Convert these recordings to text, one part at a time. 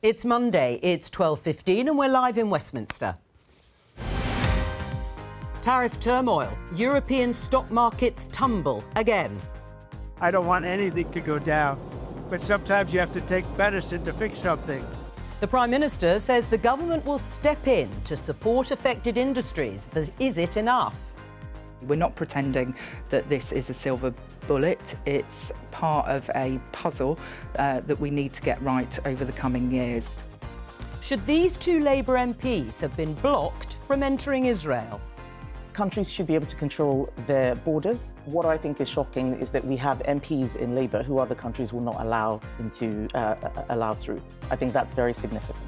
It's Monday, it's 12:15 and we're live in Westminster. Tariff turmoil. European stock markets tumble again. I don't want anything to go down, but sometimes you have to take medicine to fix something. The Prime Minister says the government will step in to support affected industries, but is it enough? We're not pretending that this is a silver bullet. It's part of a puzzle that we need to get right over the coming years. Should these two Labour MPs have been blocked from entering Israel? Countries should be able to control their borders. What I think is shocking is that we have MPs in Labour who other countries will not allow through. I think that's very significant.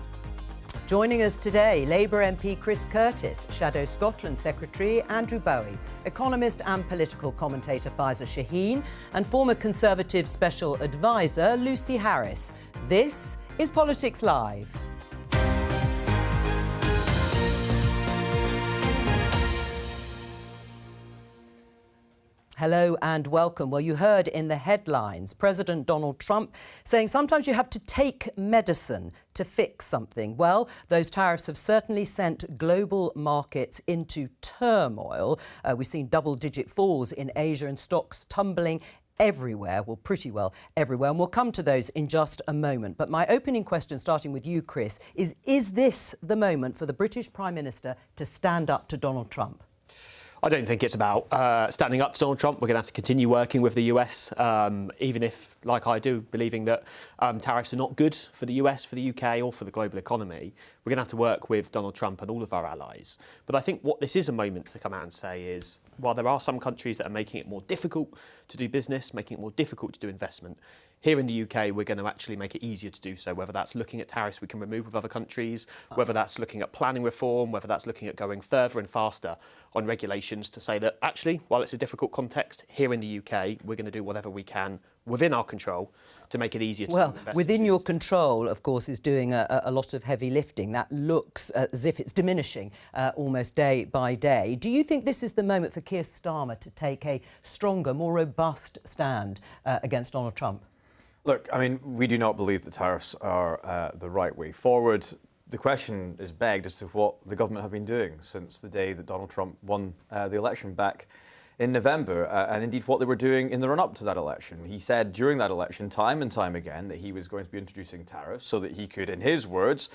Joining us today, Labour MP Chris Curtis, Shadow Scotland Secretary Andrew Bowie, economist and political commentator Faiza Shaheen, and former Conservative Special Advisor Lucy Harris. This is Politics Live. Hello and welcome. Well, you heard in the headlines President Donald Trump saying sometimes you have to take medicine to fix something. Well, those tariffs have certainly sent global markets into turmoil. We've seen double-digit falls in Asia and stocks tumbling everywhere, well, pretty well everywhere, and we'll come to those in just a moment. But my opening question, starting with you, Chris, is this the moment for the British Prime Minister to stand up to Donald Trump? I don't think it's about standing up to Donald Trump. We're going to have to continue working with the US, even if, like I do, believing that tariffs are not good for the US, for the UK or for the global economy. We're going to have to work with Donald Trump and all of our allies. But I think what this is a moment to come out and say is, while there are some countries that are making it more difficult to do business, making it more difficult to do investment, here in the UK, we're going to actually make it easier to do so, whether that's looking at tariffs we can remove with other countries, whether that's looking at planning reform, whether that's looking at going further and faster on regulations to say that actually, while it's a difficult context, here in the UK, we're going to do whatever we can within our control to make it easier to do investment. Well, within your control, of course, is doing a lot of heavy lifting. That looks as if it's diminishing almost day by day. Do you think this is the moment for Keir Starmer to take a stronger, more robust stand against Donald Trump? Look, I mean, we do not believe that tariffs are the right way forward. The question is begged as to what the government have been doing since the day that Donald Trump won the election back in November, and indeed what they were doing in the run-up to that election. He said during that election, time and time again, that he was going to be introducing tariffs so that he could, in his words,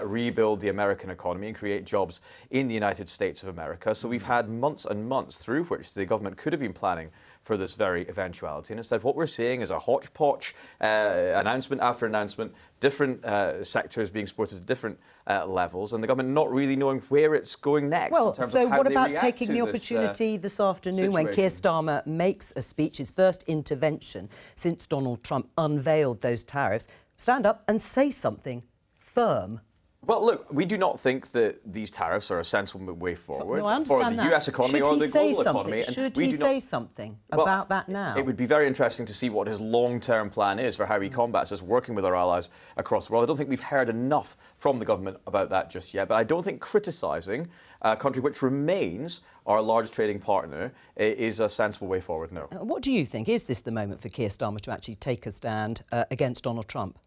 rebuild the American economy and create jobs in the United States of America. So we've had months and months through which the government could have been planning for this very eventuality. And instead, what we're seeing is a hodgepodge, announcement after announcement, different sectors being supported at different levels, and the government not really knowing where it's going next. Well, in terms so of how what they about react taking to the opportunity this afternoon when Keir Starmer makes a speech, his first intervention since Donald Trump unveiled those tariffs, stand up and say something firm? Well, look, we do not think that these tariffs are a sensible way forward for the US economy or the global economy. Should he say something about that now? It would be very interesting to see what his long-term plan is for how he combats this, working with our allies across the world. I don't think we've heard enough from the government about that just yet, but I don't think criticising a country which remains our largest trading partner is a sensible way forward, no. What do you think? Is this the moment for Keir Starmer to actually take a stand against Donald Trump?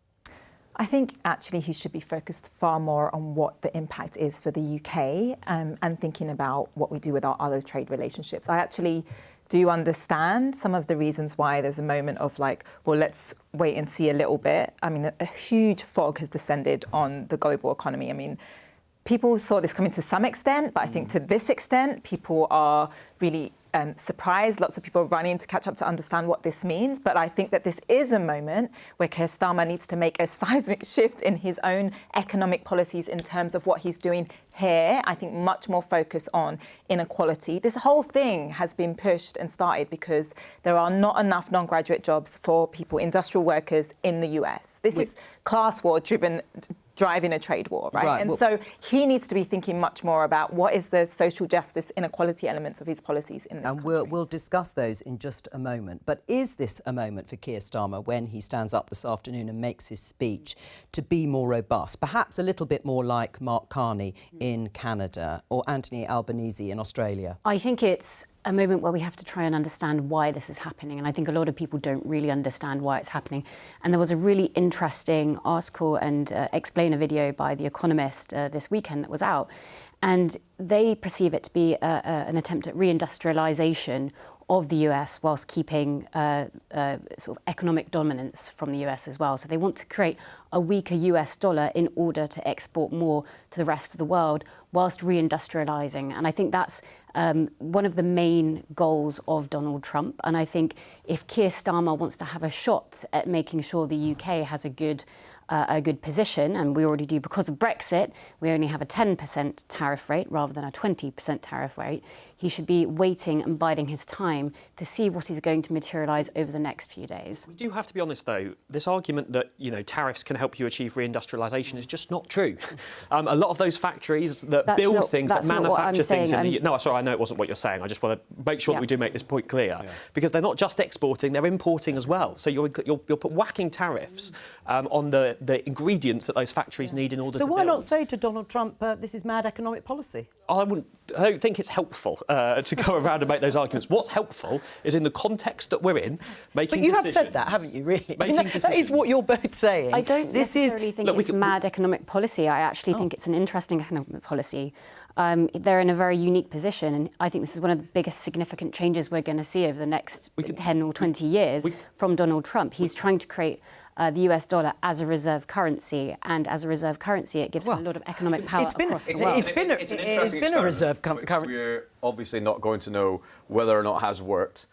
I think actually he should be focused far more on what the impact is for the UK and thinking about what we do with our other trade relationships. I actually do understand some of the reasons why there's a moment of like, well, let's wait and see a little bit. I mean, a huge fog has descended on the global economy. I mean, people saw this coming to some extent, but I think to this extent, people are really surprised. Lots of people are running to catch up to understand what this means. But I think that this is a moment where Keir Starmer needs to make a seismic shift in his own economic policies in terms of what he's doing here. I think much more focus on inequality. This whole thing has been pushed and started because there are not enough non-graduate jobs for people, industrial workers in the US. This is class war driving a trade war, right? And so he needs to be thinking much more about what is the social justice inequality elements of his policies in this country. And we'll discuss those in just a moment. But is this a moment for Keir Starmer when he stands up this afternoon and makes his speech to be more robust, perhaps a little bit more like Mark Carney in Canada or Anthony Albanese in Australia? I think it's a moment where we have to try and understand why this is happening. And I think a lot of people don't really understand why it's happening. And there was a really interesting article and explainer video by The Economist this weekend that was out. And they perceive it to be an attempt at reindustrialization of the US whilst keeping sort of economic dominance from the US as well. So they want to create a weaker US dollar in order to export more to the rest of the world whilst reindustrializing. And I think that's one of the main goals of Donald Trump. And I think if Keir Starmer wants to have a shot at making sure the UK has a good position, and we already do because of Brexit, we only have a 10% tariff rate rather than a 20% tariff rate, he should be waiting and biding his time to see what is going to materialise over the next few days. We do have to be honest, though. This argument that, tariffs can help you achieve reindustrialisation is just not true. A lot of those factories that build things, that manufacture things in the... No, sorry, I know it wasn't what you're saying. I just want to make sure that we do make this point clear. Yeah. Because they're not just exporting, they're importing as well. So you're whacking tariffs on the ingredients that those factories need in order to build. So why not say to Donald Trump, this is mad economic policy? I don't think it's helpful to go around and make those arguments. What's helpful is in the context that we're in, making decisions. But you have said that, haven't you, really? That is what you're both saying. I don't necessarily think it's mad economic policy. I actually think it's an interesting economic policy. They're in a very unique position, and I think this is one of the biggest significant changes we're going to see over the next 10 or 20 years from Donald Trump. He's trying to create the US dollar as a reserve currency, and as a reserve currency, it gives him a lot of economic power across the world. It's been a reserve currency. We're obviously not going to know whether or not it has worked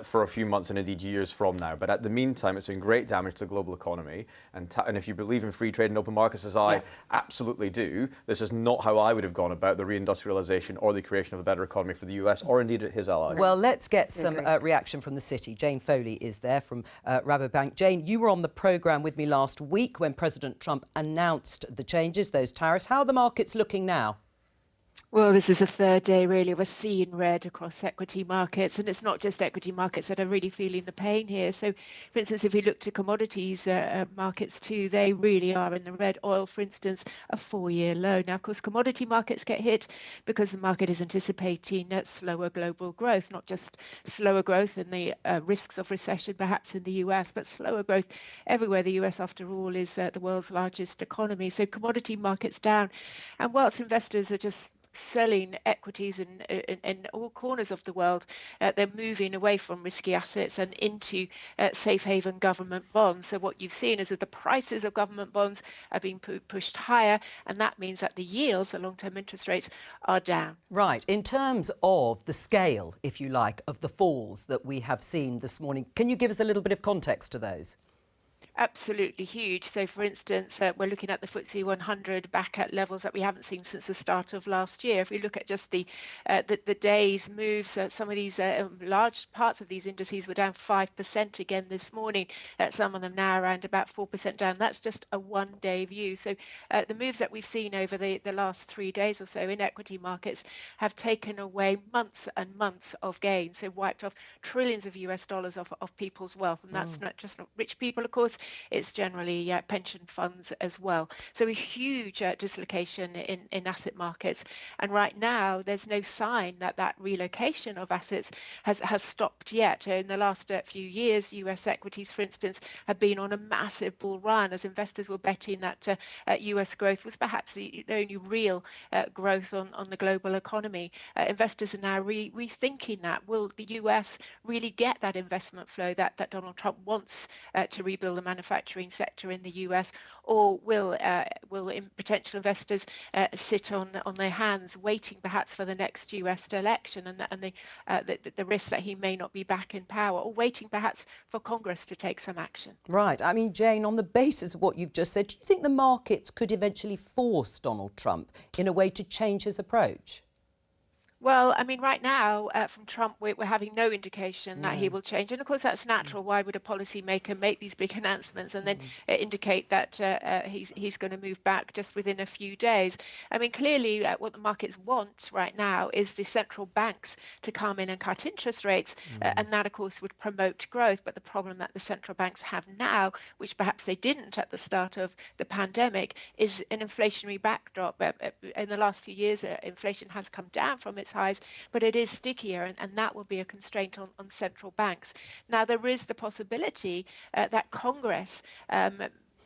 for a few months and indeed years from now. But at the meantime, it's doing great damage to the global economy. And if you believe in free trade and open markets, as I absolutely do, this is not how I would have gone about the reindustrialisation or the creation of a better economy for the US or indeed his allies. Well, let's get some reaction from the city. Jane Foley is there from Rabobank. Jane, you were on the programme with me last week when President Trump announced the changes, those tariffs. How are the markets looking now? Well, this is a third day, really, of a sea in red across equity markets. And it's not just equity markets that are really feeling the pain here. So, for instance, if we look to commodities markets too, they really are in the red. Oil, for instance, a 4-year low. Now, of course, commodity markets get hit because the market is anticipating slower global growth, not just slower growth and the risks of recession perhaps in the US, but slower growth everywhere. The US, after all, is the world's largest economy. So commodity markets down. And whilst investors are just selling equities in all corners of the world, they're moving away from risky assets and into safe haven government bonds. So what you've seen is that the prices of government bonds are being pushed higher, and that means that the yields, the long-term interest rates, are down. Right. In terms of the scale, if you like, of the falls that we have seen this morning, can you give us a little bit of context to those? Absolutely huge. So, for instance, we're looking at the FTSE 100 back at levels that we haven't seen since the start of last year. If we look at just the day's moves, some of these large parts of these indices were down 5% again this morning. Some of them now around about 4% down. That's just a one-day view. So the moves that we've seen over the last 3 days or so in equity markets have taken away months and months of gains. So wiped off trillions of US dollars of people's wealth. And that's not just rich people, of course. It's generally pension funds as well. So a huge dislocation in asset markets. And right now, there's no sign that that relocation of assets has stopped yet. In the last few years, US equities, for instance, have been on a massive bull run as investors were betting that US growth was perhaps the only real growth on the global economy. Investors are now rethinking that. Will the US really get that investment flow that Donald Trump wants to rebuild the manufacturing sector in the US, or will potential investors sit on their hands, waiting perhaps for the next US election and the risk that he may not be back in power, or waiting perhaps for Congress to take some action? Right. I mean, Jane, on the basis of what you've just said, do you think the markets could eventually force Donald Trump in a way to change his approach? Well, I mean, right now, from Trump, we're having no indication that he will change. And of course, that's natural. Why would a policymaker make these big announcements and then indicate that he's going to move back just within a few days? I mean, clearly, what the markets want right now is the central banks to come in and cut interest rates. And that, of course, would promote growth. But the problem that the central banks have now, which perhaps they didn't at the start of the pandemic, is an inflationary backdrop. In the last few years, inflation has come down from its highs, but it is stickier, and that will be a constraint on central banks. Now, there is the possibility that Congress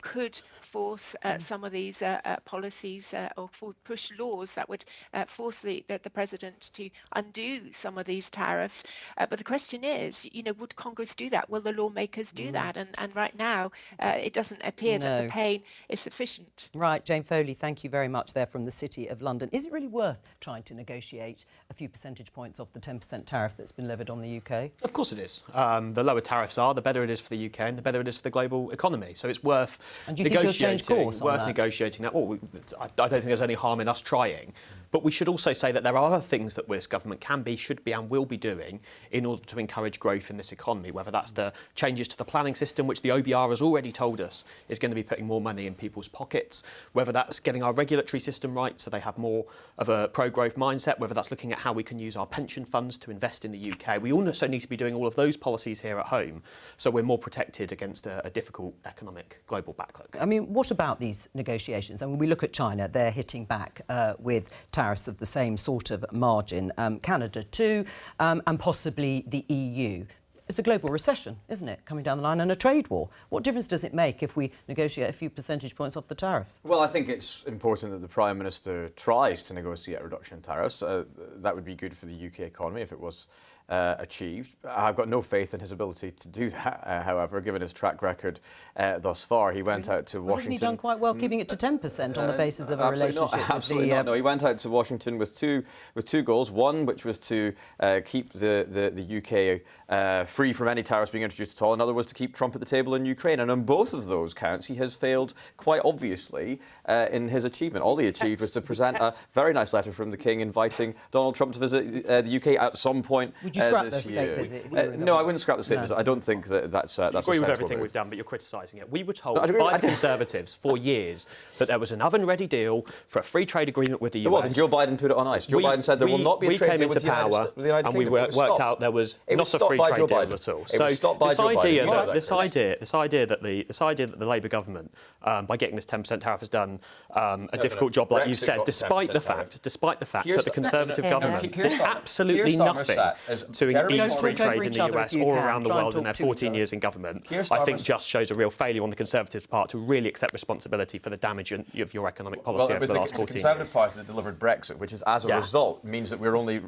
could force some of these policies or push laws that would force the president to undo some of these tariffs. But the question is, would Congress do that? Will the lawmakers do that? And right now, it doesn't appear that the pain is sufficient. Right, Jane Foley, thank you very much there from the City of London. Is it really worth trying to negotiate a few percentage points off the 10% tariff that's been levied on the UK? Of course it is. The lower tariffs are, the better it is for the UK and the better it is for the global economy. So it's worth negotiating that. Well, I don't think there's any harm in us trying. But we should also say that there are other things that this government can be, should be and will be doing in order to encourage growth in this economy, whether that's the changes to the planning system, which the OBR has already told us is going to be putting more money in people's pockets, whether that's getting our regulatory system right so they have more of a pro-growth mindset, whether that's looking at how we can use our pension funds to invest in the UK. We also need to be doing all of those policies here at home so we're more protected against a difficult economic global backlog. I mean, what about these negotiations? I mean, we look at China, they're hitting back with tariffs of the same sort of margin, Canada too, and possibly the EU. It's a global recession, isn't it, coming down the line, and a trade war. What difference does it make if we negotiate a few percentage points off the tariffs? Well, I think it's important that the Prime Minister tries to negotiate a reduction in tariffs. That would be good for the UK economy if it was achieved. I've got no faith in his ability to do that, however, given his track record thus far. He went out to Washington... Hasn't he done quite well keeping it to 10% on the basis of a relationship absolutely not. No, he went out to Washington with two goals. One, which was to keep the UK free from any tariffs being introduced at all. Another was to keep Trump at the table in Ukraine. And on both of those counts, he has failed quite obviously in his achievement. All he achieved was to present a very nice letter from the King inviting Donald Trump to visit the UK at some point this year. No, I wouldn't scrap the state visit. I don't think that's a agree with everything we've done, but you're criticising it. We were told by the Conservatives for years that there was an oven-ready deal for a free trade agreement with the US. There was, and Joe Biden put it on ice. Joe Biden said there will not be a trade deal with the United States. And we worked out there was not a free trade deal at all. So this idea that the Labour government, by getting this 10% tariff, has done a difficult job, like you said, despite the fact that the Conservative government did absolutely nothing to ease free trade in the US or around the world in their 14 years in government, I think just shows a real failure on the Conservatives' part to really accept responsibility for the damage of your economic policy over the last 14 years. It was the Conservative Party that delivered Brexit, which is, as a result, means that we're only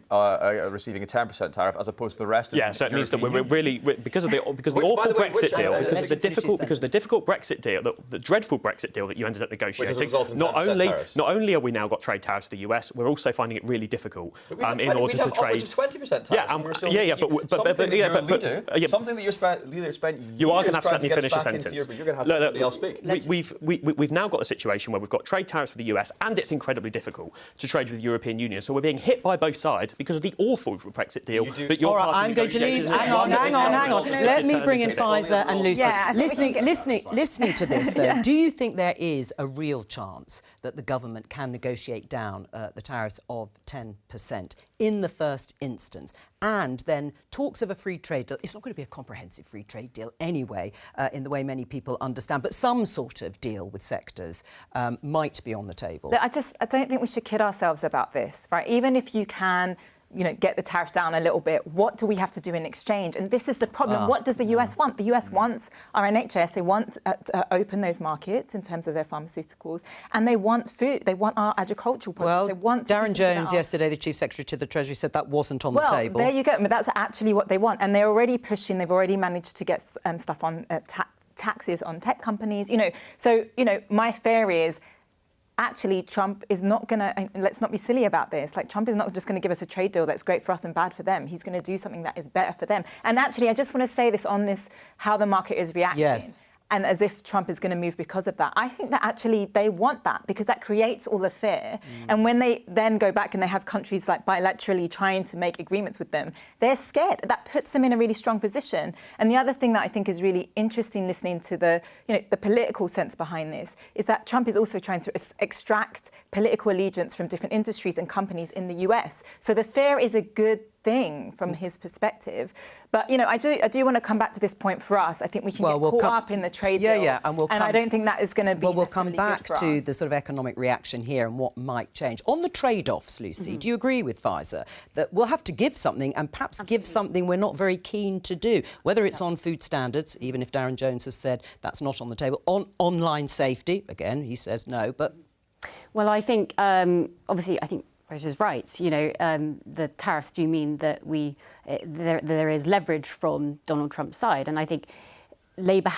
receiving a 10% tariff as opposed to the rest of the so it means that we're really, because of the awful Brexit deal, because of the difficult Brexit deal, the dreadful Brexit deal that you ended up negotiating, not only have we now got trade tariffs to the US, we're also finding it really difficult in order to trade. 20% tariffs. Something that your leader spent years you are going to have to let me finish a sentence. sentence. You're going to have to let somebody else speak. We've now got a situation where we've got trade tariffs with the US, and it's incredibly difficult to trade with the European Union. So we're being hit by both sides because of the awful Brexit deal that your party I'm going to leave. Hang on. Let me bring in Pfizer and Lucy. Listening to this, though, do you think there is a real chance that the government can negotiate down the tariffs of 10% in the first instance? And then talks of a free trade deal. It's not going to be a comprehensive free trade deal anyway, in the way many people understand, but some sort of deal with sectors might be on the table. I don't think we should kid ourselves about this, right? Even if you can, get the tariff down a little bit, what do we have to do in exchange? And this is the problem. What does the US want? The US wants our NHS. They want to open those markets in terms of their pharmaceuticals, and they want food. They want our agricultural products. They want Darren Jones yesterday, the Chief Secretary to the Treasury, said that wasn't on the table. Well, there you go. But that's actually what they want, and they're already pushing. They've already managed to get stuff on taxes on tech companies. So my fear is, actually, Trump is not going to, let's not be silly about this, Trump is not just going to give us a trade deal that's great for us and bad for them. He's going to do something that is better for them. And actually, I just want to say this on this, how the market is reacting. Yes. And as if Trump is going to move because of that. I think that actually they want that because that creates all the fear. And when they then go back and they have countries bilaterally trying to make agreements with them, they're scared. That puts them in a really strong position. And the other thing that I think is really interesting listening to the political sense behind this is that Trump is also trying to extract political allegiance from different industries and companies in the US. So the fear is a good thing from his perspective. But, you know, I do want to come back to this point for us. I think we can get caught up in the trade deal. Yeah, and I don't think that is going to be we'll come back to us. the sort of economic reaction here and what might change. On the trade-offs, Lucy, do you agree with Pfizer that we'll have to give something and perhaps give something we're not very keen to do, whether it's on food standards, even if Darren Jones has said that's not on the table, on online safety, again, he says no, but... Well, I think, obviously, I think Fraser's right. You know, the tariffs do mean that there is leverage from Donald Trump's side. And I think Labour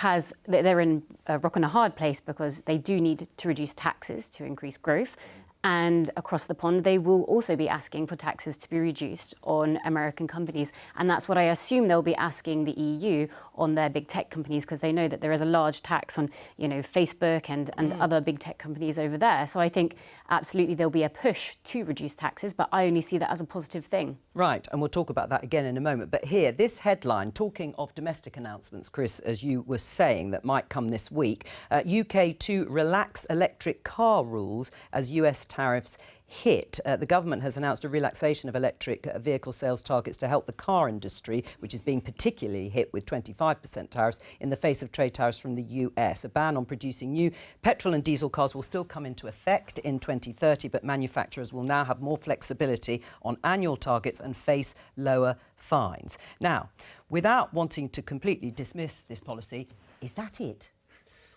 they're in a rock and a hard place because they do need to reduce taxes to increase growth. And across the pond, they will also be asking for taxes to be reduced on American companies. And that's what I assume they'll be asking the EU on their big tech companies, because they know that there is a large tax on, you know, Facebook and other big tech companies over there. So I think absolutely there'll be a push to reduce taxes, but I only see that as a positive thing. Right, and we'll talk about that again in a moment. But here, this headline, talking of domestic announcements, Chris, as you were saying, that might come this week, UK to relax electric car rules as US tariffs hit. The government has announced a relaxation of electric vehicle sales targets to help the car industry, which is being particularly hit with 25% tariffs in the face of trade tariffs from the US. A ban on producing new petrol and diesel cars will still come into effect in 2030, but manufacturers will now have more flexibility on annual targets and face lower fines. Now, without wanting to completely dismiss this policy, is that it?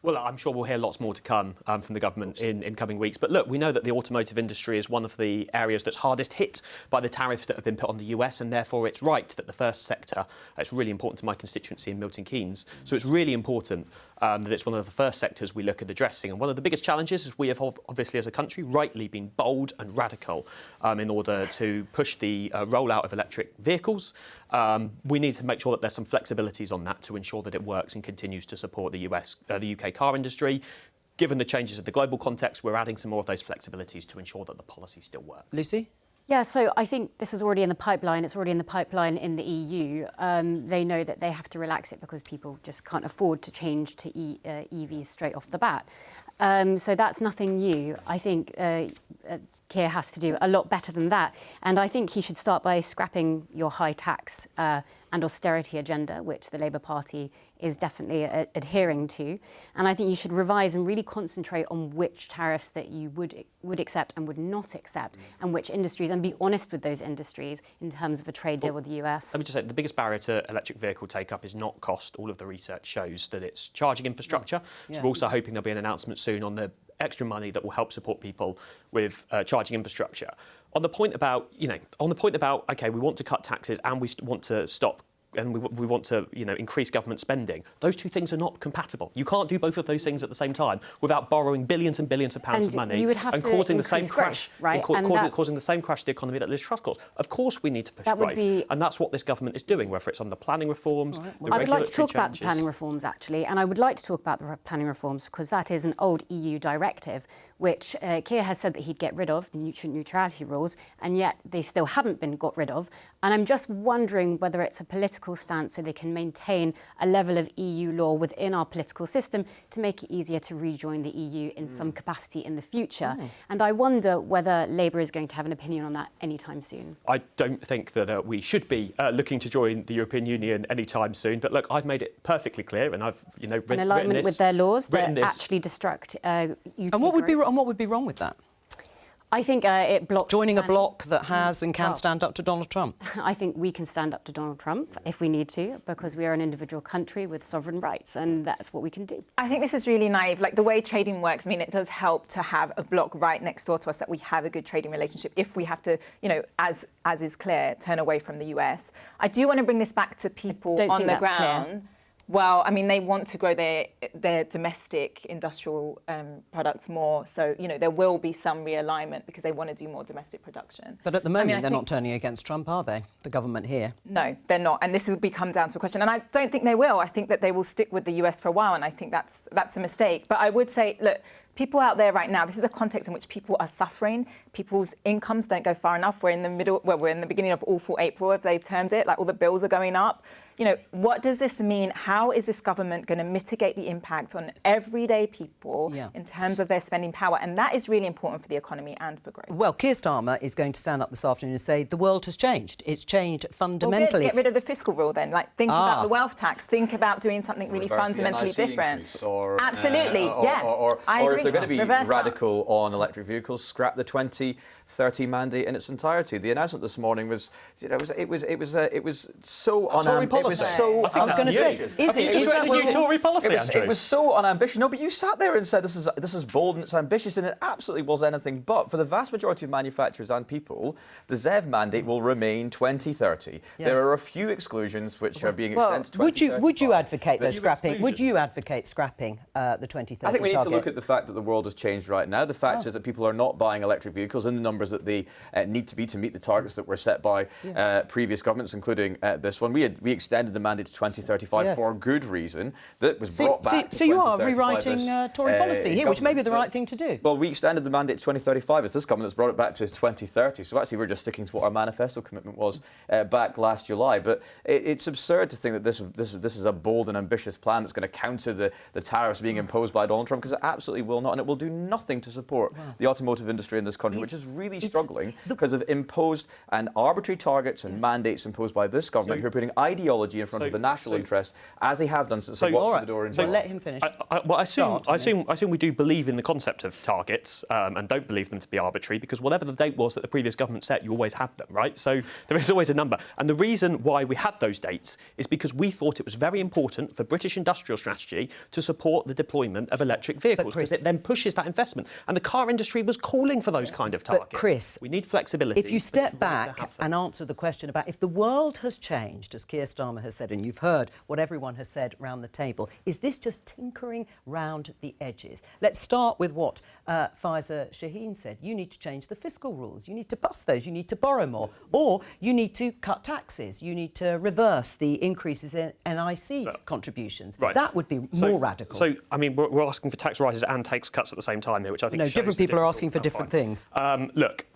Well, I'm sure we'll hear lots more to come from the government in coming weeks. But look, we know that the automotive industry is one of the areas that's hardest hit by the tariffs that have been put on the US, and therefore it's right that the first sector, it's really important to my constituency in Milton Keynes, so it's really important that it's one of the first sectors we look at addressing. And one of the biggest challenges is we have obviously as a country rightly been bold and radical in order to push the rollout of electric vehicles. We need to make sure that there's some flexibilities on that to ensure that it works and continues to support the UK car industry. Given the changes of the global context, we're adding some more of those flexibilities to ensure that the policy still works. Lucy? Yeah, so I think this was already in the pipeline. It's already in the pipeline in the EU. They know that they have to relax it because people just can't afford to change to EVs straight off the bat. So that's nothing new. I think Keir has to do a lot better than that. And I think he should start by scrapping your high tax and austerity agenda, which the Labour Party is definitely adhering to. And I think you should revise and really concentrate on which tariffs that you would accept and would not accept, and which industries, and be honest with those industries in terms of a trade deal with the US. Let me just say, the biggest barrier to electric vehicle take-up is not cost. All of the research shows that it's charging infrastructure. So we're also hoping there'll be an announcement soon on the extra money that will help support people with charging infrastructure. On the point about, okay, we want to cut taxes and we want to stop and we want to, increase government spending. Those two things are not compatible. You can't do both of those things at the same time without borrowing billions and billions of pounds of money and causing the same crash, right? causing the same crash to the economy that Liz Truss caused. Of course, we need to push growth, and that's what this government is doing. Whether it's on the planning reforms, the regulatory I would like to talk changes. about the planning reforms actually, and I would like to talk about the planning reforms because that is an old EU directive which Keir has said that he'd get rid of, the nutrient neutrality rules, and yet they still haven't been got rid of. And I'm just wondering whether it's a political stance so they can maintain a level of EU law within our political system to make it easier to rejoin the EU in some capacity in the future. And I wonder whether Labour is going to have an opinion on that anytime soon. I don't think that we should be looking to join the European Union anytime soon. But look, I've made it perfectly clear, and I've in alignment with their laws that actually destruct UK And what would be wrong with that? I think it blocks... Joining a bloc that has and can stand up to Donald Trump? I think we can stand up to Donald Trump if we need to, because we are an individual country with sovereign rights, and that's what we can do. I think this is really naive. Like, the way trading works, I mean, it does help to have a bloc right next door to us that we have a good trading relationship if we have to, as is clear, turn away from the US. I do want to bring this back to people on the ground. Clear. Well, I mean, they want to grow their domestic industrial products more. So, there will be some realignment because they want to do more domestic production. But at the moment, they're not turning against Trump, are they? The government here? No, they're not. And this will come down to a question. And I don't think they will. I think that they will stick with the US for a while. And I think that's a mistake. But I would say, look, people out there right now, this is the context in which people are suffering. People's incomes don't go far enough. We're in the beginning of awful April, if they've termed it. Like, all the bills are going up. what does this mean? How is this government going to mitigate the impact on everyday people in terms of their spending power? And that is really important for the economy and for growth. Well, Keir Starmer is going to stand up this afternoon and say the world has changed. It's changed fundamentally. Well, get rid of the fiscal rule then. Like, think about the wealth tax. Think about doing something really fundamentally different. Absolutely, Or if they're going to be Reverse radical on electric vehicles, scrap the 2030 mandate in its entirety. The announcement this morning was, it was so unambitious. It was so I was going to say, is it just read the new Tory policy? It was so unambitious. No, but you sat there and said this is bold and it's ambitious, and it absolutely was anything but. For the vast majority of manufacturers and people, the ZEV mandate will remain 2030. There are a few exclusions which are being extended to 2035. Would you advocate those scrapping? Would you advocate scrapping the 2030 target? I think we need to look at the fact that the world has changed right now. The fact is that people are not buying electric vehicles in the numbers that they need to be to meet the targets that were set by previous governments, including this one. We extended the mandate to 2035 for good reason. That was brought back to 2035. So you are rewriting Tory policy here, which may be the right thing to do. Well, we extended the mandate to 2035. It's this government that's brought it back to 2030. So actually, we're just sticking to what our manifesto commitment was back last July. But it's absurd to think that this is a bold and ambitious plan that's going to counter the tariffs being imposed by Donald Trump, because it absolutely will not, and it will do nothing to support the automotive industry in this country, which is really struggling because of imposed and arbitrary targets and mandates imposed by this government, who are putting ideology in front of the national interest, as they have done since they walked through the door in July. Let him finish. I assume we do believe in the concept of targets and don't believe them to be arbitrary, because whatever the date was that the previous government set, you always had them, right? So there is always a number. And the reason why we had those dates is because we thought it was very important for British industrial strategy to support the deployment of electric vehicles, because it then pushes that investment. And the car industry was calling for those kind of targets. But Chris, we need flexibility. If you step back and answer the question about if the world has changed, as Keir Starmer has said, and you've heard what everyone has said round the table, is this just tinkering round the edges? Let's start with what Faiza Shaheen said. You need to change the fiscal rules. You need to bust those. You need to borrow more. Or you need to cut taxes. You need to reverse the increases in NIC contributions. Right. That would be more radical. So, I mean, we're asking for tax rises and tax cuts at the same time here, which I think shows different people are asking for different things. Look,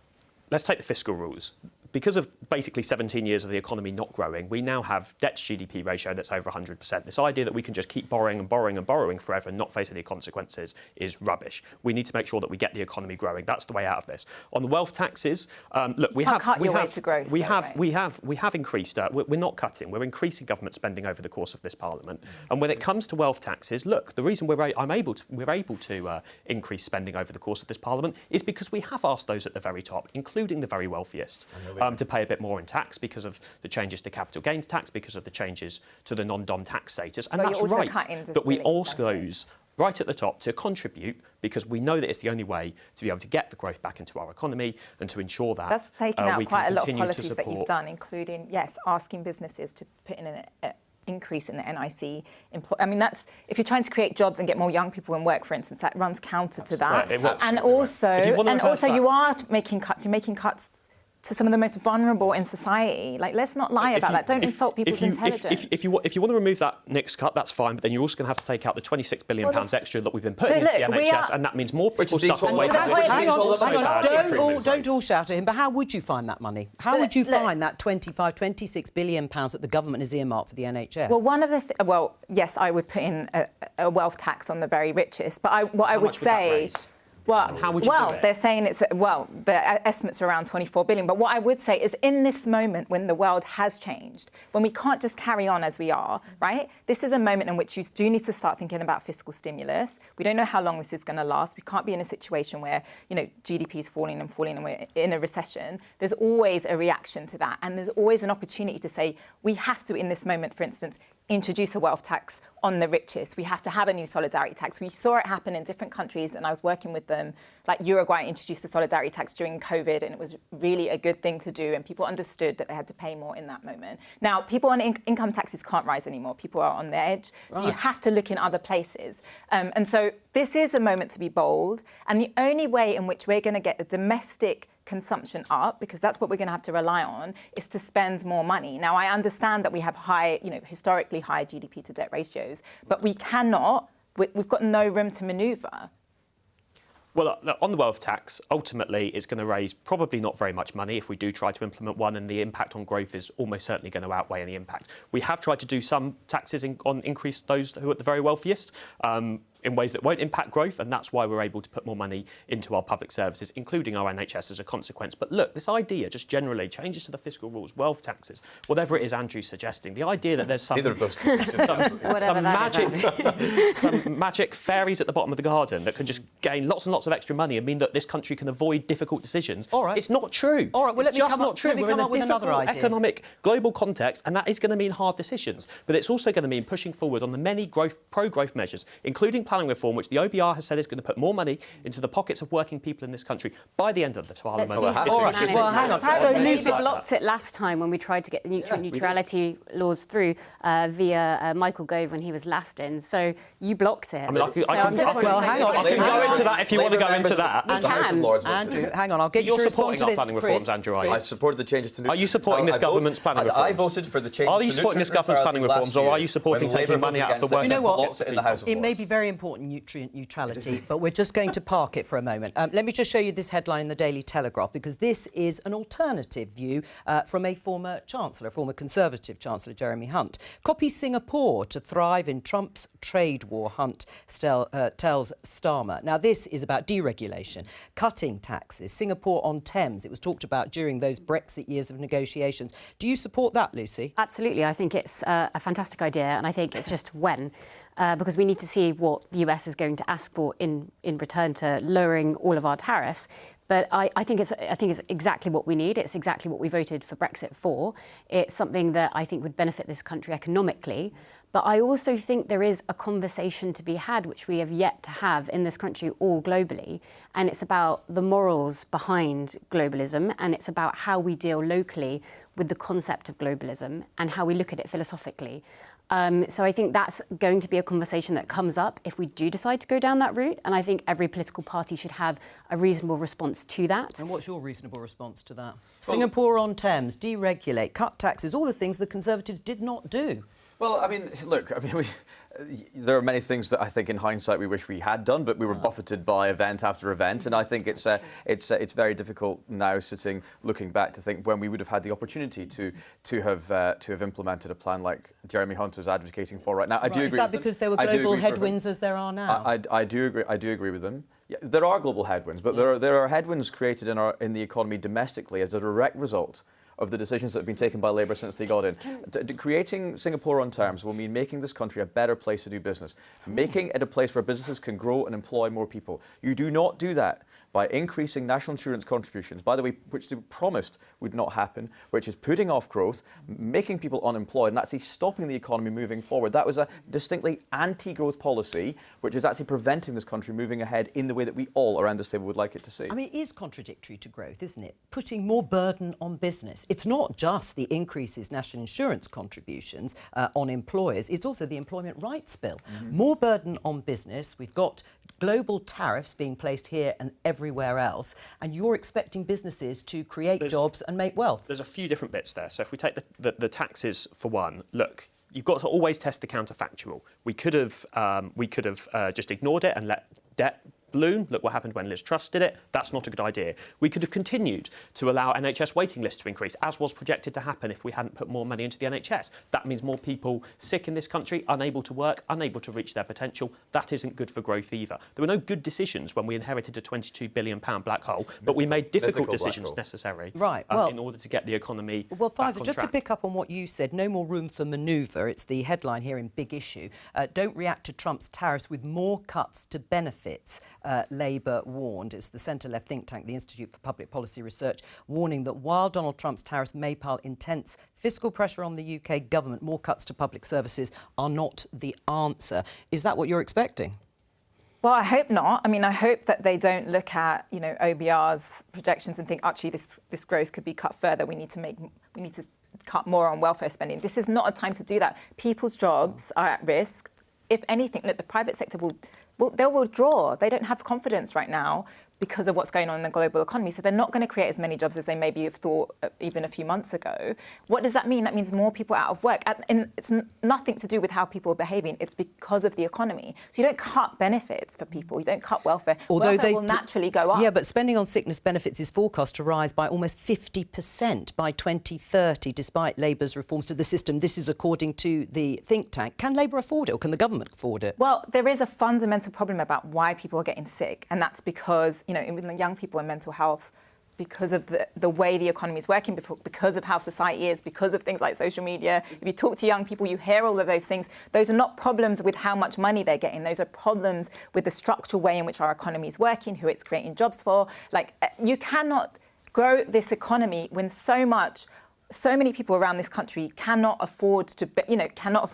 let's take the fiscal rules. Because of basically 17 years of the economy not growing, we now have debt to GDP ratio that's over 100%. This idea that we can just keep borrowing and borrowing and borrowing forever and not face any consequences is rubbish. We need to make sure that we get the economy growing. That's the way out of this. On the wealth taxes, look, we have increased. We're not cutting. We're increasing government spending over the course of this Parliament. And when it comes to wealth taxes, look, the reason we're able to increase spending over the course of this Parliament is because we have asked those at the very top, including the very wealthiest, to pay a bit more in tax because of the changes to capital gains tax, because of the changes to the non-dom tax status. And that's right. But we ask those right at the top to contribute, because we know that it's the only way to be able to get the growth back into our economy and to ensure that that's taken out we quite can a lot of continue policies that you've done, including, asking businesses to put in an increase in the NIC. I mean, that's, if you're trying to create jobs and get more young people in work, for instance, that runs counter to that. And also you are making cuts. You're making cuts to some of the most vulnerable in society. Like, let's not lie about that. Don't insult people's intelligence. If you want to remove that next cut, that's fine, but then you're also going to have to take out the £26 billion extra that we've been putting into the NHS, and that means more people stuck on waiting lists. Don't all shout at him, but how would you find that money? How would you find that £26 billion that the government has earmarked for the NHS? Well, one of the... yes, I would put in a wealth tax on the very richest, but what I would say... they're saying the estimates are around 24 billion. But what I would say is, in this moment when the world has changed, when we can't just carry on as we are, right? This is a moment in which you do need to start thinking about fiscal stimulus. We don't know how long this is going to last. We can't be in a situation where, GDP is falling and we're in a recession. There's always a reaction to that. And there's always an opportunity to say, we have to, in this moment, for instance, introduce a wealth tax on the richest. We have to have a new solidarity tax. We saw it happen in different countries, and I was working with them. Like Uruguay introduced a solidarity tax during COVID, and it was really a good thing to do, and people understood that they had to pay more in that moment. Now, people on income taxes can't rise anymore. People are on the edge. So you have to look in other places. And so this is a moment to be bold, and the only way in which we're going to get the domestic consumption up, because that's what we're going to have to rely on, is to spend more money. Now, I understand that we have high, historically high GDP to debt ratios, but we cannot, we've got no room to manoeuvre. Well, on the wealth tax, ultimately it's going to raise probably not very much money if we do try to implement one, and the impact on growth is almost certainly going to outweigh any impact. We have tried to do some taxes on increase those who are the very wealthiest in ways that won't impact growth, and that's why we're able to put more money into our public services, including our NHS, as a consequence. But look, this idea, just generally, changes to the fiscal rules, wealth taxes, whatever it is Andrew's suggesting, the idea that there's some, Neither of those two. some magic fairies at the bottom of the garden that can just gain lots and lots of extra money and mean that this country can avoid difficult decisions. All right. It's not true. All right, well, it's just not true. Let me We're come in up a with another difficult idea. economic global context, and that is going to mean hard decisions. But it's also going to mean pushing forward on the many pro-growth measures, including planning reform, which the OBR has said is going to put more money into the pockets of working people in this country by the end of the Parliament. Well, hang on. So Lucy blocked it last time when we tried to get the neutrality laws through via Michael Gove when he was last in. So you blocked it. I mean, well, hang on. I can go into that if you want to go into that. Andrew, hang on. I'll get you to respond to supporting our this. planning reforms, Andrew, are you? I supported the changes to... Are you supporting this government's planning reforms? I voted for the changes. Are you supporting this government's planning reforms, or are you supporting taking money out of the work? You know what? In the House of It may Lords. be very important, nutrient neutrality, but we're just going to park it for a moment. Let me just show you this headline in the Daily Telegraph, because this is an alternative view from a former Chancellor, former Conservative Chancellor Jeremy Hunt. Copy Singapore to thrive in Trump's trade war, Hunt tells Starmer. Now, this is about deregulation, cutting taxes, Singapore on Thames. It was talked about during those Brexit years of negotiations. Do you support that, Lucy? Absolutely. I think it's a fantastic idea, and I think it's just when. Because we need to see what the US is going to ask for in return to lowering all of our tariffs. But I think it's exactly what we need. It's exactly what we voted for Brexit for. It's something that I think would benefit this country economically. But I also think there is a conversation to be had, which we have yet to have in this country or globally. And it's about the morals behind globalism, and it's about how we deal locally with the concept of globalism and how we look at it philosophically. So I think that's going to be a conversation that comes up if we do decide to go down that route. And I think every political party should have a reasonable response to that. And what's your reasonable response to that? Singapore on Thames, deregulate, cut taxes, all the things the Conservatives did not do. Well, I mean, look, there are many things that I think in hindsight we wish we had done, but we were buffeted by event after event, and I think it's very difficult now, looking back, to think when we would have had the opportunity to have implemented a plan like Jeremy Hunt is advocating for right now. I do agree. Is that because there were global headwinds as there are now? I do agree. I do agree with them. Yeah, there are global headwinds, but there are headwinds created in the economy domestically as a direct result of the decisions that have been taken by Labour since they got in. Creating Singapore on terms will mean making this country a better place to do business, making it a place where businesses can grow and employ more people. You do not do that by increasing national insurance contributions, by the way, which they promised would not happen, which is putting off growth, making people unemployed, and actually stopping the economy moving forward. That was a distinctly anti-growth policy, which is actually preventing this country moving ahead in the way that we all around this table would like it to see. I mean, it is contradictory to growth, isn't it? Putting more burden on business. It's not just the increases national insurance contributions on employers, it's also the Employment Rights Bill. More burden on business. We've got global tariffs being placed here and everywhere else, and you're expecting businesses to create jobs and make wealth. There's a few different bits there. So if we take the taxes for one, look, you've got to always test the counterfactual. We could have just ignored it and let debt balloon. Look what happened when Liz Truss did it. That's not a good idea. We could have continued to allow NHS waiting lists to increase, as was projected to happen if we hadn't put more money into the NHS. That means more people sick in this country, unable to work, unable to reach their potential. That isn't good for growth either. There were no good decisions when we inherited a £22 billion black hole, but we made difficult decisions necessary in order to get the economy back on Faisal, just track. to pick up on what you said, no more room for manoeuvre. It's the headline here in Big Issue. Don't react to Trump's tariffs with more cuts to benefits. Labour warned. It's the centre-left think tank, the Institute for Public Policy Research, warning that while Donald Trump's tariffs may pile intense fiscal pressure on the UK government, more cuts to public services are not the answer. Is that what you're expecting? Well, I hope not. I mean, I hope that they don't look at, OBR's projections and think, actually, this growth could be cut further. We need to cut more on welfare spending. This is not a time to do that. People's jobs are at risk. If anything, look, the private sector they'll withdraw. They don't have confidence right now. because of what's going on in the global economy. So they're not going to create as many jobs as they maybe have thought even a few months ago. What does that mean? That means more people out of work. And it's nothing to do with how people are behaving. It's because of the economy. So you don't cut benefits for people. You don't cut welfare. Although welfare will naturally go up. Yeah, but spending on sickness benefits is forecast to rise by almost 50% by 2030, despite Labour's reforms to the system. This is according to the think tank. Can Labour afford it, or can the government afford it? Well, there is a fundamental problem about why people are getting sick, and that's because, in young people and mental health, because of the way the economy is working, because of how society is, because of things like social media. If you talk to young people, you hear all of those things. Those are not problems with how much money they're getting. Those are problems with the structural way in which our economy is working, who it's creating jobs for. Like, you cannot grow this economy when so many people around this country cannot afford to eat, cannot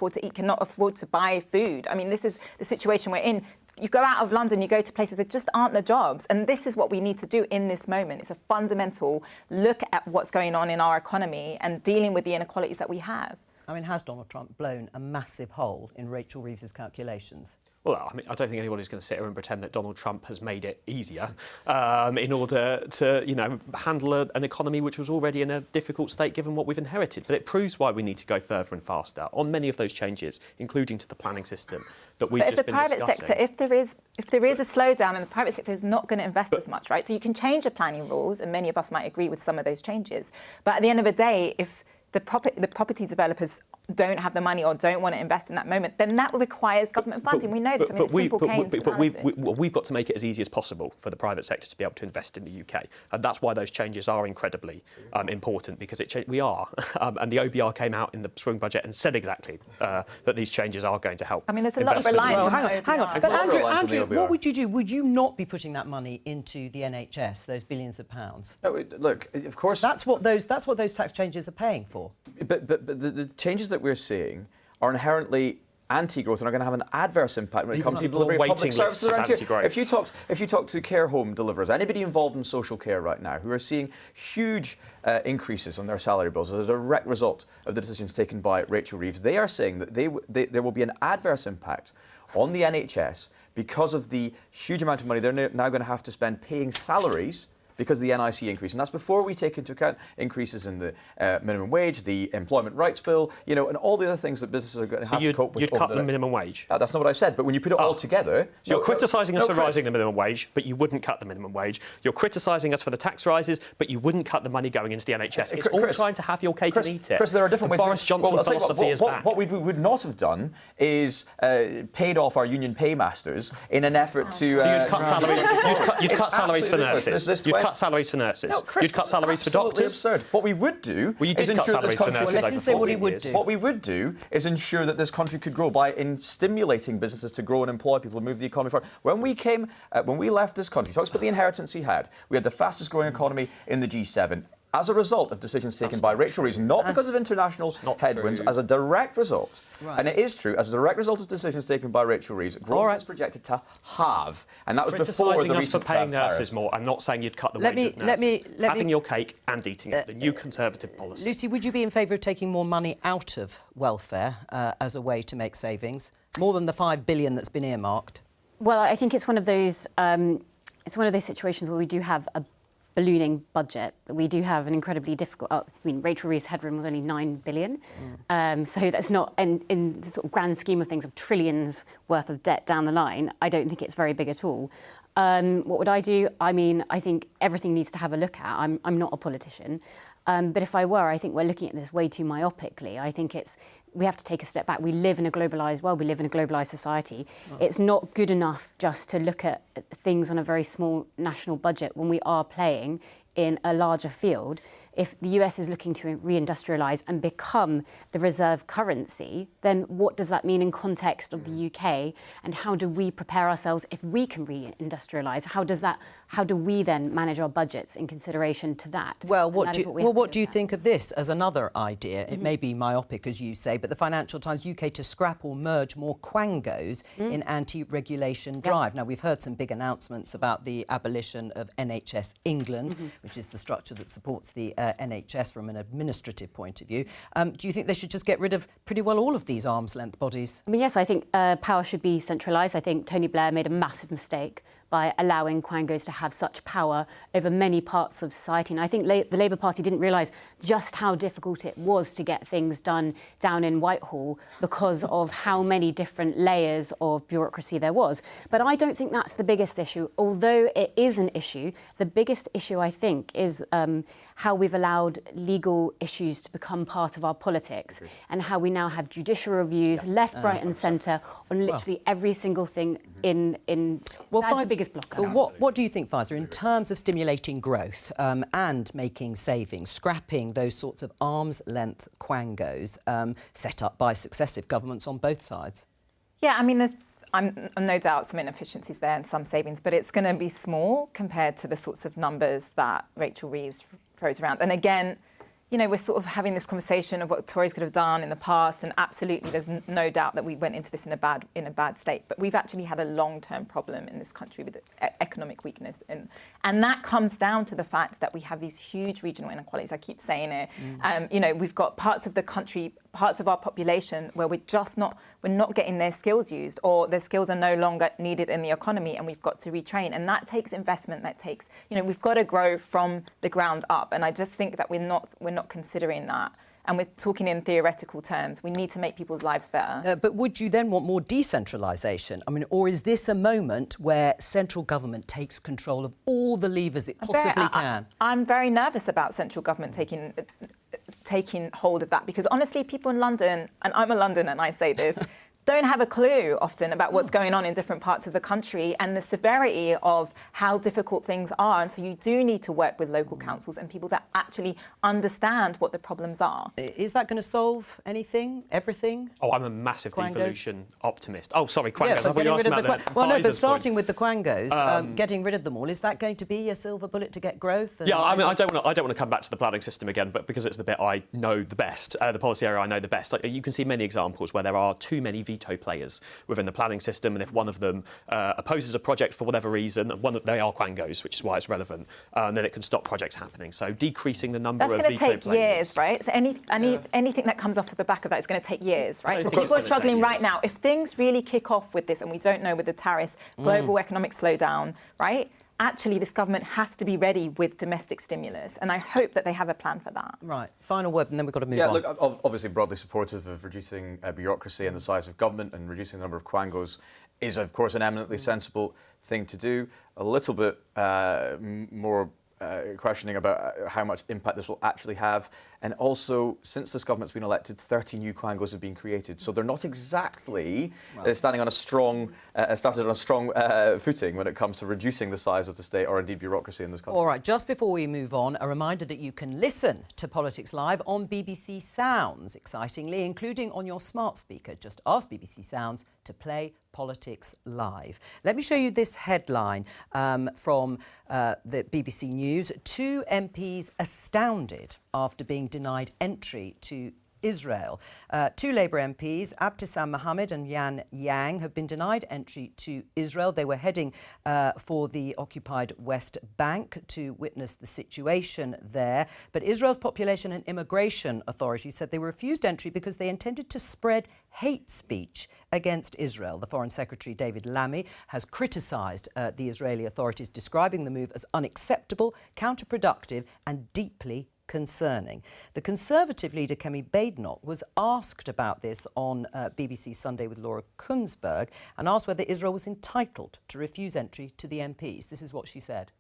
afford to buy food. I mean, this is the situation we're in. You go out of London, you go to places that just aren't the jobs. And this is what we need to do in this moment. It's a fundamental look at what's going on in our economy and dealing with the inequalities that we have. I mean, has Donald Trump blown a massive hole in Rachel Reeves's calculations? Well, I mean, I don't think anybody's going to sit here and pretend that Donald Trump has made it easier in order to, handle an economy which was already in a difficult state given what we've inherited. But it proves why we need to go further and faster on many of those changes, including to the planning system that we've just been discussing. But if the private sector, if there is a slowdown, and the private sector is not going to invest as much, right? So you can change the planning rules, and many of us might agree with some of those changes. But at the end of the day, if the property developers don't have the money or don't want to invest in that moment, then that requires government funding. We know this. I mean, it's simple Keynes analysis. We've got to make it as easy as possible for the private sector to be able to invest in the UK. And that's why those changes are incredibly important, because we are. And the OBR came out in the spring budget and said exactly that these changes are going to help. I mean, there's a lot of reliance on the OBR. Hang on. But Andrew, what would you do? Would you not be putting that money into the NHS, those billions of pounds? No, look, of course... That's what those tax changes are paying for. But the changes that we're seeing are inherently anti-growth and are going to have an adverse impact when it comes to delivery of public services around here. If you talk to care home deliverers, anybody involved in social care right now, who are seeing huge increases on their salary bills as a direct result of the decisions taken by Rachel Reeves, they are saying that there will be an adverse impact on the NHS because of the huge amount of money they're now going to have to spend paying salaries because of the NIC increase. And that's before we take into account increases in the minimum wage, the employment rights bill, and all the other things that businesses are going to have to cope with. You'd cut the minimum wage? That's not what I said, but when you put it all together... So you're criticising us for rising the minimum wage, but you wouldn't cut the minimum wage. You're criticising us for the tax rises, but you wouldn't cut the money going into the NHS. It's all trying to have your cake and eat it. Chris, there are different ways... Boris Johnson philosophy is back. What we would not have done is paid off our union paymasters in an effort to... So you'd cut salaries. You'd cut salaries for nurses. You'd cut salaries for nurses. No, Chris, you'd cut salaries for doctors. Absurd. What we would do is ensure that this country... What we would do is ensure that this country could grow by stimulating businesses to grow and employ people and move the economy forward. When we left this country, talks about the inheritance we had the fastest growing economy in the G7. As a result of decisions taken by Rachel Reeves, not because of international headwinds, as a direct result. Right. And it is true, as a direct result of decisions taken by Rachel Reeves, growth is projected to halve. And that was before the recent us for paying nurses more. I'm not saying you'd cut the wages of nurses. Having your cake and eating it, the new Conservative policy. Lucy, would you be in favour of taking more money out of welfare as a way to make savings? More than the $5 billion that's been earmarked? Well, I think it's one of those situations where we do have a ballooning budget. We do have an incredibly difficult... Rachel Reeves' headroom was only $9 billion. So that's not, in the sort of grand scheme of things, of trillions worth of debt down the line, I don't think it's very big at all. What would I do? I think everything needs to have a look at. I'm not a politician. But if I were, I think we're looking at this way too myopically. I think we have to take a step back. We live in a globalised world. We live in a globalised society. It's not good enough just to look at things on a very small national budget when we are playing in a larger field. If the US is looking to reindustrialise and become the reserve currency, then what does that mean in context of the UK? And how do we prepare ourselves if we can reindustrialise? How do we then manage our budgets in consideration to that? Well, what do you think of this as another idea? It may be myopic, as you say, but the Financial Times UK to scrap or merge more quangos in anti-regulation drive. Now, we've heard some big announcements about the abolition of NHS England, which is the structure that supports the NHS from an administrative point of view. Do you think they should just get rid of pretty well all of these arm's-length bodies? Yes, I think power should be centralised. I think Tony Blair made a massive mistake by allowing quangos to have such power over many parts of society. And I think the Labour Party didn't realise just how difficult it was to get things done down in Whitehall because of how many different layers of bureaucracy there was. But I don't think that's the biggest issue. Although it is an issue, the biggest issue, I think, is how we've allowed legal issues to become part of our politics and how we now have judicial reviews left, right and centre on literally every single thing in that's the biggest blocker. What do you think, Faisal, in terms of stimulating growth and making savings, scrapping those sorts of arm's-length quangos set up by successive governments on both sides? Yeah, I mean, there's no doubt some inefficiencies there and some savings, but it's going to be small compared to the sorts of numbers that Rachel Reeves throws around. And again, you know, we're sort of having this conversation of what Tories could have done in the past, and absolutely there's no doubt that we went into this in a bad state. But we've actually had a long-term problem in this country with economic weakness, and that comes down to the fact that we have these huge regional inequalities. I keep saying it. You know, we've got parts of the country, parts of our population where we're not getting their skills used, or their skills are no longer needed in the economy, and we've got to retrain. And that takes investment. That takes, you know, we've got to grow from the ground up. And I just think that we're not considering that. And we're talking in theoretical terms. We need to make people's lives better. But would you then want more decentralisation? I mean, or is this a moment where central government takes control of all the levers it possibly can? I'm very nervous about central government taking hold of that, because honestly, people in London, and I'm a Londoner and I say this, don't have a clue often about what's going on in different parts of the country and the severity of how difficult things are. And so you do need to work with local councils and people that actually understand what the problems are. Is that going to solve anything, everything? Oh, I'm a massive quangos? Devolution optimist. Oh, sorry, quangos. Yeah, I thought you were asking about the well, no, but Pfizer's starting point. with the quangos, getting rid of them all, is that going to be a silver bullet to get growth? Yeah, I mean, I don't want to come back to the planning system again, but because it's the bit I know the best, the policy area I know the best. Like, you can see many examples where there are too many veto players within the planning system, and if one of them opposes a project for whatever reason, they are quangos, which is why it's relevant, then it can stop projects happening. So decreasing the number of veto players. That's going to take years, right? So anything that comes off of the back of that is going to take years, right? So people are struggling right now. If things really kick off with this, and we don't know with the tariffs, global economic slowdown, right? Actually, this government has to be ready with domestic stimulus, and I hope that they have a plan for that. Right. Final word, and then we've got to move on. Yeah, look, obviously broadly supportive of reducing bureaucracy and the size of government, and reducing the number of quangos is, of course, an eminently sensible thing to do. A little bit more questioning about how much impact this will actually have. And also, since this government's been elected, 30 new quangos have been created. So they're not exactly started on a strong footing when it comes to reducing the size of the state or indeed bureaucracy in this country. All right, just before we move on, a reminder that you can listen to Politics Live on BBC Sounds, excitingly, including on your smart speaker. Just ask BBC Sounds to play Politics Live. Let me show you this headline from the BBC News. 2 MPs astounded after being denied entry to Israel. 2 Labour MPs, Abtissam Mohammed and Yan Yang, have been denied entry to Israel. They were heading for the occupied West Bank to witness the situation there. But Israel's Population and Immigration Authority said they were refused entry because they intended to spread hate speech against Israel. The Foreign Secretary, David Lammy, has criticised the Israeli authorities, describing the move as unacceptable, counterproductive and deeply concerning. The Conservative leader, Kemi Badenoch, was asked about this on BBC Sunday with Laura Kunsberg and asked whether Israel was entitled to refuse entry to the MPs. This is what she said.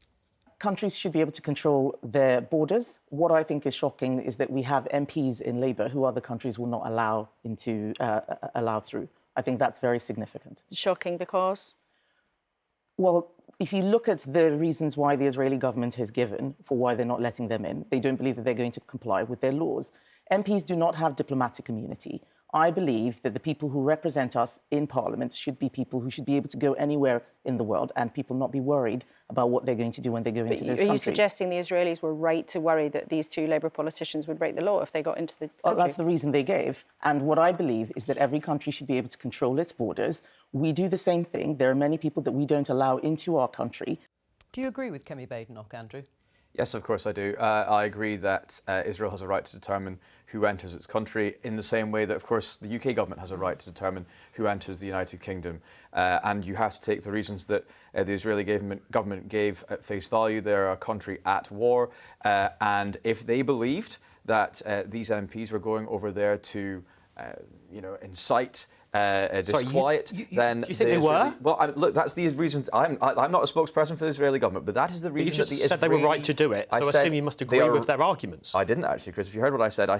Countries should be able to control their borders. What I think is shocking is that we have MPs in Labour who other countries will not allow through. I think that's very significant. Shocking because? Well, if you look at the reasons why the Israeli government has given for why they're not letting them in, they don't believe that they're going to comply with their laws. MPs do not have diplomatic immunity. I believe that the people who represent us in Parliament should be people who should be able to go anywhere in the world and people not be worried about what they're going to do when they go into those countries. Are you suggesting the Israelis were right to worry that these 2 Labour politicians would break the law if they got into the country? Well, that's the reason they gave. And what I believe is that every country should be able to control its borders. We do the same thing. There are many people that we don't allow into our country. Do you agree with Kemi Badenoch, Andrew? Yes, of course I do. I agree that Israel has a right to determine who enters its country in the same way that, of course, the UK government has a right to determine who enters the United Kingdom. And you have to take the reasons that the Israeli government gave at face value. They're a country at war. And if they believed that these MPs were going over there to, incite disquiet, then do you think they were? Well, look, that's the reasons. I'm not a spokesperson for the Israeli government, but that is the reason. You just that the said they were right to do it, so I assume you must agree with their arguments. I didn't actually, Chris. If you heard what I said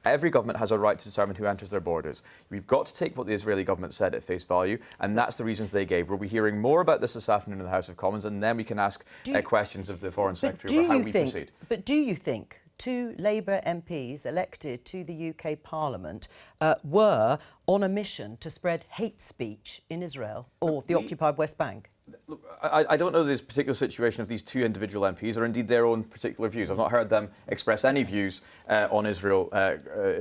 every government has a right to determine who enters their borders. We've got to take what the Israeli government said at face value, and that's the reasons they gave. We'll be hearing more about this afternoon in the House of Commons, and then we can ask questions of the Foreign Secretary about how we proceed. But do you think two Labour MPs elected to the UK Parliament were on a mission to spread hate speech in Israel or the occupied West Bank? Look, I don't know this particular situation of these two individual MPs or indeed their own particular views. I've not heard them express any views on Israel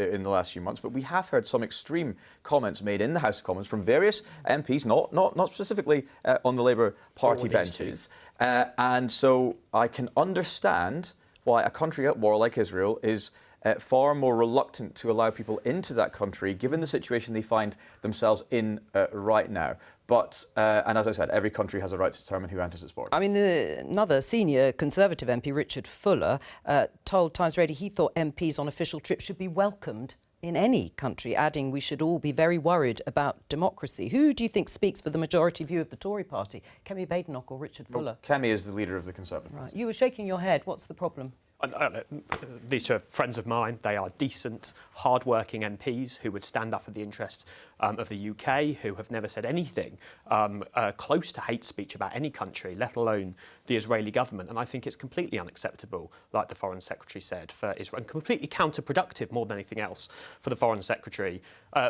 in the last few months, but we have heard some extreme comments made in the House of Commons from various MPs, not specifically on the Labour Party benches. And so I can understand why a country at war like Israel is far more reluctant to allow people into that country, given the situation they find themselves in right now. But, and as I said, every country has a right to determine who enters its border. I mean, another senior Conservative MP, Richard Fuller, told Times Radio he thought MPs on official trips should be welcomed in any country, adding we should all be very worried about democracy. Who do you think speaks for the majority view of the Tory party, Kemi Badenoch or Richard Fuller? Well, Kemi is the leader of the Conservative Party. Right. You were shaking your head. What's the problem? These two are friends of mine. They are decent, hard-working MPs who would stand up for the interests of the UK, who have never said anything close to hate speech about any country, let alone the Israeli government. And I think it's completely unacceptable, like the Foreign Secretary said, for Israel, and completely counterproductive more than anything else for the Foreign Secretary,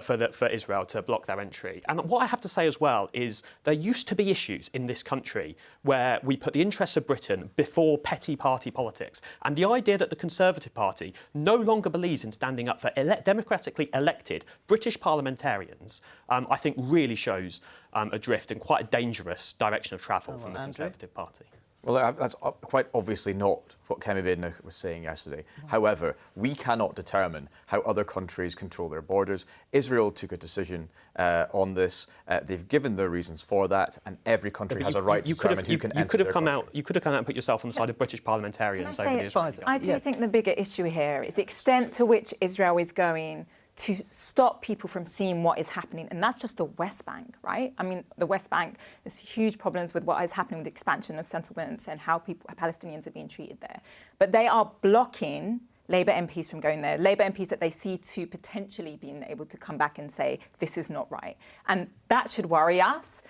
for Israel to block their entry. And what I have to say as well is there used to be issues in this country where we put the interests of Britain before petty party politics. And the idea that the Conservative Party no longer believes in standing up for democratically elected British parliamentarians, I think really shows a drift and quite a dangerous direction of travel from the Conservative Party. Well, that's quite obviously not what Kemi Badenoch was saying yesterday. However, we cannot determine how other countries control their borders. Israel took a decision on this. They've given their reasons for that, and every country has a right to determine who can enter their country. You could have come out and put yourself on the side of British parliamentarians over the Israeli government. I do think the bigger issue here is the extent to which Israel is going to stop people from seeing what is happening. And that's just the West Bank, right? I mean, the West Bank, there's huge problems with what is happening with the expansion of settlements and how Palestinians are being treated there. But they are blocking Labour MPs from going there, Labour MPs that they see to potentially being able to come back and say, this is not right. And that should worry us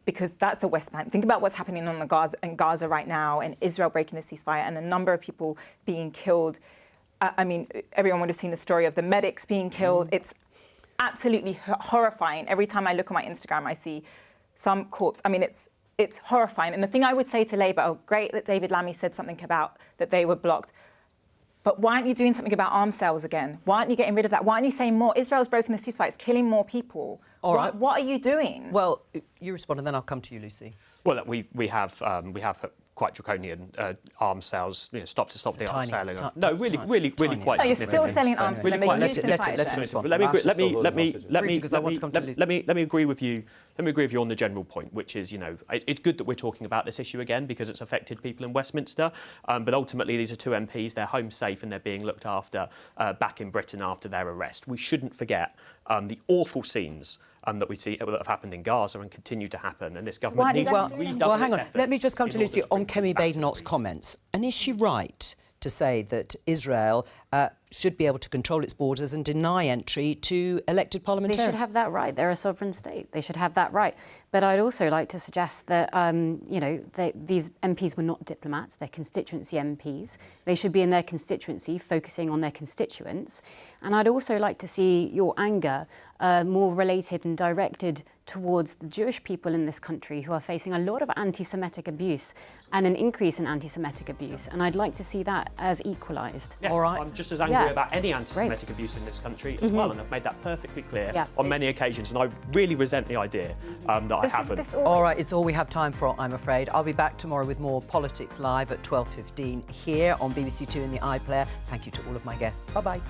because that's the West Bank. Think about what's happening in Gaza right now and Israel breaking the ceasefire and the number of people being killed. I mean, everyone would have seen the story of the medics being killed. It's absolutely horrifying. Every time I look on my Instagram, I see some corpse. I mean, it's horrifying. And the thing I would say to Labour, oh, great that David Lammy said something about that they were blocked. But why aren't you doing something about arms sales again? Why aren't you getting rid of that? Why aren't you saying more? Israel's broken the ceasefire. It's killing more people. All right. What are you doing? Well, you respond and then I'll come to you, Lucy. Well, we have quite draconian arms sales, stop the arms selling. No, really quite. No, you're still selling arms to them. Let me agree with you. Let me agree with you on the general point, which is, it's good that we're talking about this issue again because it's affected people in Westminster. But ultimately, these are two MPs. They're home safe and they're being looked after back in Britain after their arrest. We shouldn't forget the awful scenes that we see that have happened in Gaza and continue to happen. And this government needs to redouble hang on. its Let me just come to efforts Lucy in order on to bring Kemi peace back to the Badenoch's region. comments. And is she right to say that Israel should be able to control its borders and deny entry to elected parliamentarians? They should have that right. They're a sovereign state. They should have that right. But I'd also like to suggest that, these MPs were not diplomats. They're constituency MPs. They should be in their constituency, focusing on their constituents. And I'd also like to see your anger more related and directed towards the Jewish people in this country who are facing a lot of anti-Semitic abuse and an increase in anti-Semitic abuse. And I'd like to see that as equalised. Yeah, all right. I'm just as angry about any anti-Semitic abuse in this country as well, and I've made that perfectly clear on many occasions. And I really resent the idea that I haven't. All right, it's all we have time for, I'm afraid. I'll be back tomorrow with more Politics Live at 12:15 here on BBC Two in the iPlayer. Thank you to all of my guests. Bye-bye.